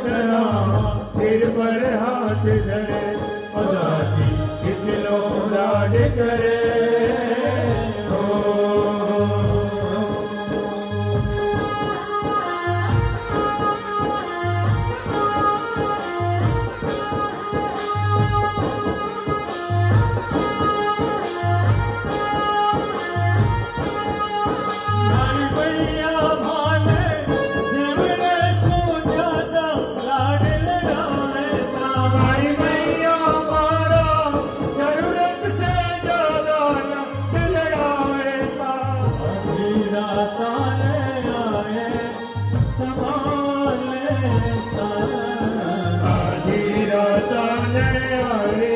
जना सिर पर हाथ धरे आजादी कितनो लाड करे आधी रात आने वाली